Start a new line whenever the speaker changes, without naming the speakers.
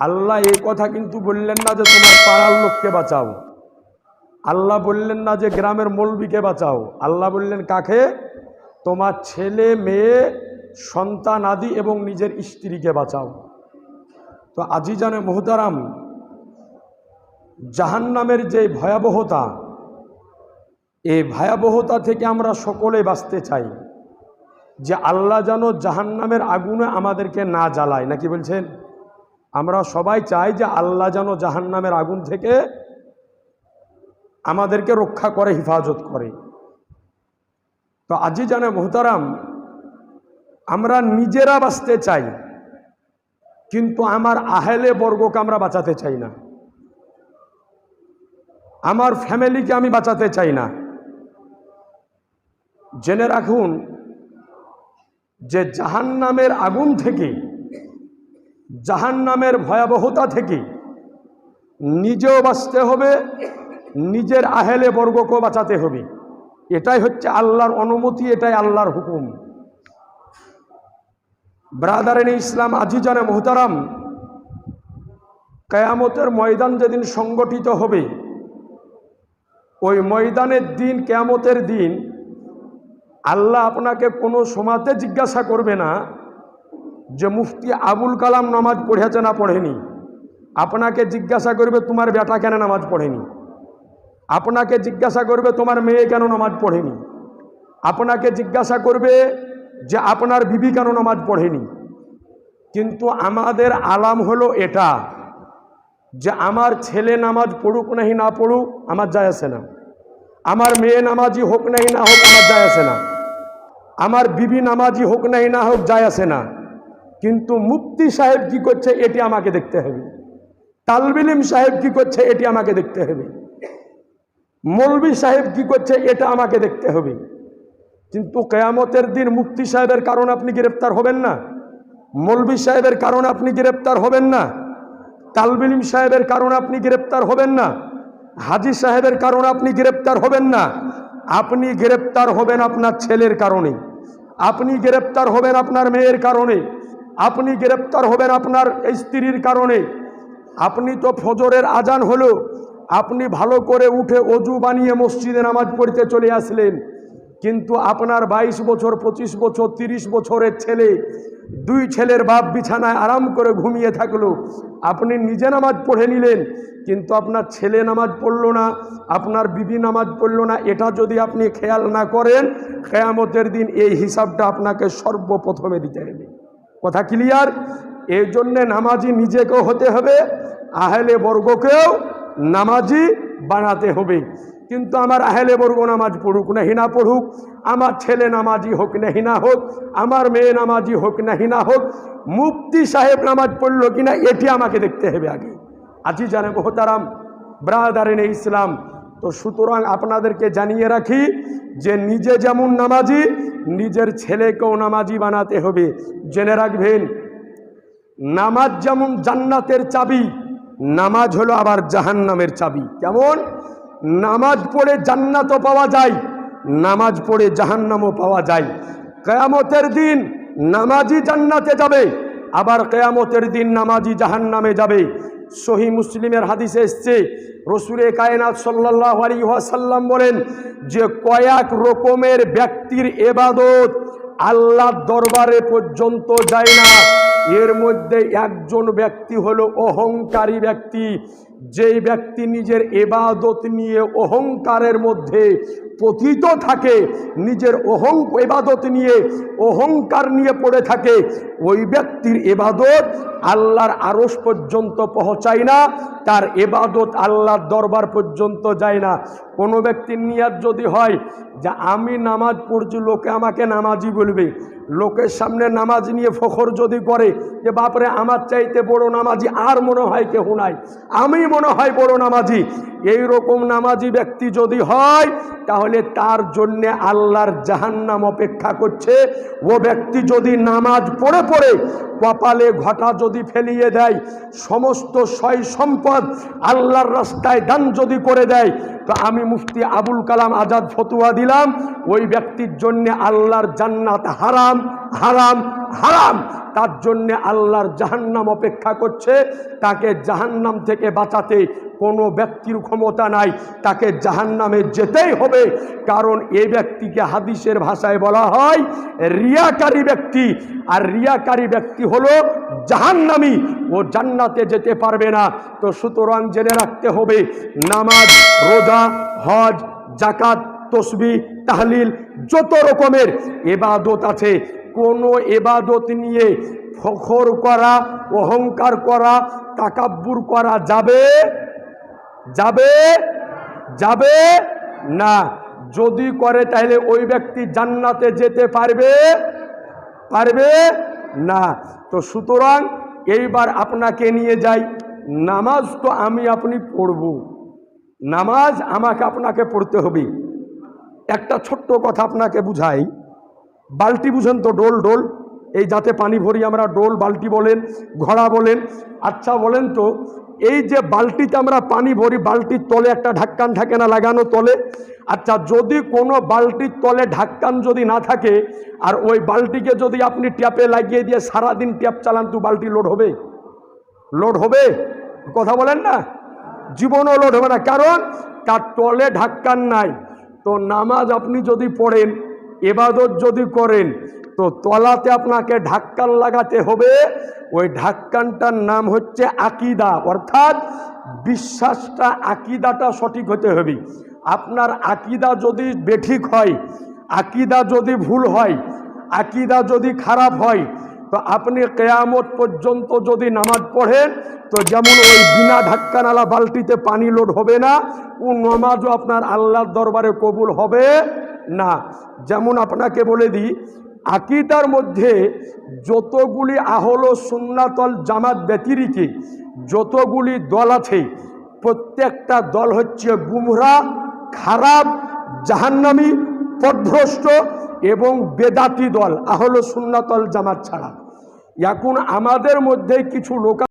আল্লাহ এই কথা কিন্তু বললেন না যে তোমার পাড়ার লোককে বাঁচাও, আল্লাহ বললেন না যে গ্রামের মৌলবীকে বাঁচাও, আল্লাহ বললেন কাকে? তোমার ছেলে মেয়ে সন্তান আদি এবং নিজের স্ত্রীকে বাঁচাও। তো আজিজানে মোহতারাম, জাহান্নামের যে ভয়াবহতা, এই ভয়াবহতা থেকে আমরা সকলে বাঁচতে চাই, যে আল্লাহ যেন জাহান্নামের আগুনে আমাদেরকে না জ্বালায়, নাকি বলছেন? আমরা সবাই চাই যে আল্লাহ যেন জাহান্নামের আগুন থেকে আমাদেরকে রক্ষা করে, হেফাজত করে। তো আজিজানে মোহতারাম, আমরা নিজেরা বাঁচতে চাই, কিন্তু আমার আহলে বর্গকে আমরা বাঁচাতে চাই না, আমার ফ্যামিলিকে আমি বাঁচাতে চাই না। জেনে রাখুন যে জাহান্নামের আগুন থেকে, জাহান্নামের ভয়াবহতা থেকে নিজেও বাঁচতে হবে, নিজের আহলে বর্গকেও বাঁচাতে হবে। এটাই হচ্ছে আল্লাহর অনুমতি, এটাই আল্লাহর হুকুম। ব্রাদারানে ইসলাম, আজিজানে মোহতারাম, কিয়ামতের ময়দান যেদিন সংগঠিত হবে, ওই ময়দানের দিন, কিয়ামতের দিন, আল্লাহ আপনাকে কোনো সময়তে জিজ্ঞাসা করবে না যে মুফতি আবুল কালাম নামাজ পড়েছে না পড়েনি। আপনাকে জিজ্ঞাসা করবে তোমার বেটা কেন নামাজ পড়েনি, আপনাকে জিজ্ঞাসা করবে তোমার মেয়ে কেন নামাজ পড়েনি, আপনাকে জিজ্ঞাসা করবে যে আপনার বিবি কেন নামাজ পড়েনি। কিন্তু আমাদের আলাম হলো এটা যে আমার ছেলে নামাজ পড়ুক নাহি না পড়ুক আমার যায় আসে না, আমার মেয়ে নামাজি হোক নাহি না হোক আমার যায় আসে না, আমার বিবি নামাজি হোক নাহি না হোক যায় আসে না। কিন্তু মুফতি সাহেব কি করছে এটি আমাকে দেখতে হবে, তালবে ইলম সাহেব কি করছে এটি আমাকে দেখতে হবে, মৌলবী সাহেব কি করছে এটা আমাকে দেখতে হবে। কিন্তু কিয়ামতের দিন মুফতি সাহেবের কারণে আপনি গ্রেফতার হবেন না, মৌলবী সাহেবের কারণে আপনি গ্রেফতার হবেন না, তালবে ইলম সাহেবের কারণে আপনি গ্রেফতার হবেন না, হাজী সাহেবের কারণে আপনি গ্রেফতার হবেন না। আপনি গ্রেফতার হবেন আপনার ছেলের কারণে, আপনি গ্রেফতার হবেন আপনার মেয়ের কারণে, আপনি গ্রেফতার হবেন আপনার স্ত্রীর কারণে। আপনি তো ফজরের আজান হলো, আপনি ভালো করে উঠে অজু বানিয়ে মসজিদে নামাজ পড়তে চলে আসলেন, কিন্তু আপনার 22 বছর 25 বছর 30 বছরের ছেলে, দুই ছেলের বাপ বিছানায় আরাম করে ঘুমিয়ে থাকলো, আপনি নিজে নামাজ পড়ে নিলেন, কিন্তু আপনার ছেলে নামাজ পড়ল না, আপনার বিবি নামাজ পড়ল না। এটা যদি আপনি খেয়াল না করেন, কিয়ামতের দিন এই হিসাবটা আপনাকে সর্বপ্রথমে দিতে হবে। কথা ক্লিয়ার? এই জন্যে নামাজি নিজেকেও হতে হবে, আহলে বর্গকেও নামাজি বানাতে হবে। কিন্তু আমার আহলে বর্গ নামাজ পড়ুক নাহি না পড়ুক, আমার ছেলে নামাজি হোক নাহি না হোক, আমার মেয়ে নামাজি হোক নাহি না হোক, মুফতি সাহেব নামাজ পড়লো কিনা এটি আমাকে দেখতে হবে আগে। আজিজানে মোহতারাম, ব্রাদারানে ইসলাম, তো সুতরাং আপনাদেরকে জানিয়ে রাখি যে নিজে যেমন নামাজি, নিজের ছেলেকেও নামাজি বানাতে হবে। জেনে রাখবেন, নামাজ যেমন জান্নাতের চাবি, নামাজ হলো আবার জাহান্নামের চাবি। কেমন? নামাজ পড়ে জান্নাতও পাওয়া যায়, নামাজ পড়ে জাহান্নামও পাওয়া যায়। কিয়ামতের দিন নামাজি জান্নাতে যাবে, আবার কিয়ামতের দিন নামাজি জাহান্নামে যাবে। সহিহ মুসলিমের হাদিসে এসছে, রসুলে কায়নাত সাল্লাল্লাহু আলাইহি ওয়াসাল্লাম বলেন যে কয়েক রকমের ব্যক্তির ইবাদত আল্লাহর দরবারে পর্যন্ত যায় না। এর মধ্যে একজন ব্যক্তি হলো অহংকারী ব্যক্তি, যেই ব্যক্তি নিজের ইবাদত নিয়ে অহংকারের মধ্যে পতিত থাকে, নিজের ইবাদত নিয়ে অহংকার নিয়ে পড়ে থাকে, ওই ব্যক্তির ইবাদত আল্লাহর আরশ পর্যন্ত পৌঁছায় না, তার ইবাদত আল্লাহর দরবার পর্যন্ত যায় না। কোনো ব্যক্তির নিয়াত যদি হয় যে আমি নামাজ পড়ছি, লোকে আমাকে নামাজি বলবে, লোকের সামনে নামাজ নিয়ে ফখর যদি করে যে বাপরে আমার চাইতে বড় নামাজি আর মনে হয় কেউ নাই, আমি মনে হয় বড় নামাজি, এই রকম নামাজি ব্যক্তি যদি হয়, তাহলে তার জন্য আল্লাহর জাহান্নাম অপেক্ষা করছে। ও ব্যক্তি যদি নামাজ পড়ে পড়ে কপালে ঘটা যদি ফেলিয়ে দেয়, সমস্ত সয় সম্পদ আল্লাহর রাস্তায় দান যদি করে দেয়, তো আমি মুফতি আবুল কালাম আজাদ ফতোয়া দিলাম, ওই ব্যক্তির জন্য আল্লাহর জান্নাত হারাম, হারাম হারাম। তার জন্যে আল্লাহর জাহান্নাম অপেক্ষা করছে। তাকে জাহান্নাম থেকে বাঁচাতে কোনো ব্যক্তির ক্ষমতা নাই, তাকে জাহান্নামে যেতেই হবে। কারণ এই ব্যক্তিকে হাদিসের ভাষায় বলা হয় রিয়াকারী ব্যক্তি, আর রিয়াকারী ব্যক্তি হলো জাহান্নামী, ও জান্নাতে যেতে পারবে না। তো সুতরাং জেনে রাখতে হবে, নামাজ, রোজা, হজ, যাকাত, তসবিহ, তাহলিল, যত রকমের ইবাদত আছে, কোনো ইবাদত নিয়ে ফখর করা, অহংকার করা, তাকাব্বুর করা যাবে যাবে যাবে না। যদি করে তাহলে ওই ব্যক্তি জান্নাতে যেতে পারবে পারবে না। তো সুতরাং এইবার আপনাকে নিয়ে যাই, নামাজ তো আমি আপনি পড়ব, নামাজ আমাকে আপনাকে পড়তে হবে। একটা ছোট্ট কথা আপনাকে বুঝাই। বালতি বুঝেন তো, ডোল ডোল, এই যাতে পানি ভরি আমরা, ডোল বালতি বলেন, ঘড়া বলেন। আচ্ছা বলেন তো, এই যে বালতিতে আমরা পানি ভরি, বালতির তলে একটা ঢাক্কান থাকে না লাগানো তলে? আচ্ছা, যদি কোনো বালতির তলে ঢাক্কান যদি না থাকে, আর ওই বালতিকে যদি আপনি ট্যাপে লাগিয়ে দিয়ে সারাদিন ট্যাপ চালান, তো বালতি লোড হবে? লোড হবে? কথা বলেন না, জীবনও লোড হবে না, কারণ তার তলে ঢাক্কান নাই। তো নামাজ আপনি যদি পড়েন, ইবাদত যদি করেন, তো তলাতে আপনাকে ঢাক্কান লাগাতে হবে। ওই ঢাক্কানটার নাম হচ্ছে আকীদা, অর্থাৎ বিশ্বাসটা, আকীদাটা সঠিক হতে হবে। আপনার আকীদা যদি বেঠিক হয়, আকীদা যদি ভুল হয়, আকীদা যদি খারাপ হয়, তো আপনি কিয়ামত পর্যন্ত যদি নামাজ পড়েন, তো যেমন ওই বিনা ঢাক্কানালা বালতিতে পানি লোড হবে না, ও নামাজও আপনার আল্লাহর দরবারে কবুল হবে না। যেমন আপনাকে বলে দিই, আকীদার মধ্যে যতগুলি আহলে সুন্নাত ওয়াল জামাত ব্যতিরিকে যতগুলি দল আছে, প্রত্যেকটা দল হচ্ছে গুমরাহ, খারাপ, জাহান্নামী, পথভ্রষ্ট এবং বেদাতি দল, আহলে সুন্নাত ওয়াল জামাত ছাড়া। এখন আমাদের মধ্যে কিছু লোক